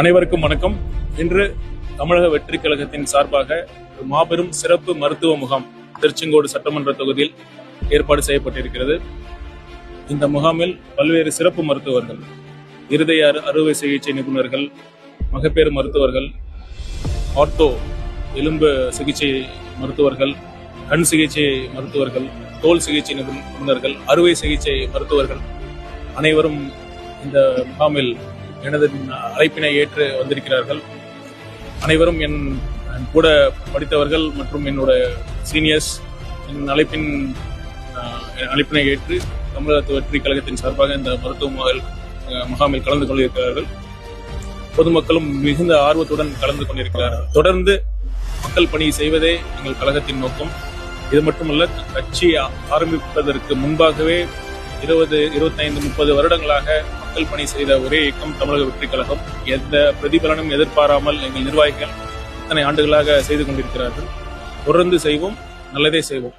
அனைவருக்கும் வணக்கம். இன்று தமிழக வெற்றி கழகத்தின் சார்பாக மாபெரும் சிறப்பு மருத்துவ முகாம் திருச்செங்கோடு சட்டமன்ற தொகுதியில் ஏற்பாடு செய்யப்பட்டிருக்கிறது. இந்த முகாமில் பல்வேறு சிறப்பு மருத்துவர்கள், இருதய அறுவை சிகிச்சை நிபுணர்கள், மகப்பேறு மருத்துவர்கள், ஆர்த்தோ எலும்பு சிகிச்சை மருத்துவர்கள், கண் சிகிச்சை மருத்துவர்கள், தோல் சிகிச்சை நிபுணர்கள், அறுவை சிகிச்சை மருத்துவர்கள் அனைவரும் இந்த முகாமில் எனது அழைப்பினை ஏற்று வந்திருக்கிறார்கள். அனைவரும் என் கூட படித்தவர்கள் மற்றும் என்னோட சீனியர்ஸ் என் அழைப்பினை ஏற்று தமிழக வெற்றி கழகத்தின் சார்பாக இந்த மருத்துவ முகாமில் கலந்து கொண்டிருக்கிறார்கள். பொதுமக்களும் மிகுந்த ஆர்வத்துடன் கலந்து கொண்டிருக்கிறார்கள். தொடர்ந்து மக்கள் பணி செய்வதே எங்கள் கழகத்தின் நோக்கம். இது மட்டுமல்ல, கட்சி ஆரம்பிப்பதற்கு முன்பாகவே 20, 25, 30 வருடங்களாக மக்கள் பணி செய்த ஒரே இயக்கம் தமிழக வெற்றி கழகம். எந்த பிரதிபலனும் எதிர்பாராமல் எங்கள் நிர்வாகிகள் இத்தனை ஆண்டுகளாக செய்து கொண்டிருக்கிறார்கள். தொடர்ந்து செய்வோம், நல்லதே செய்வோம்.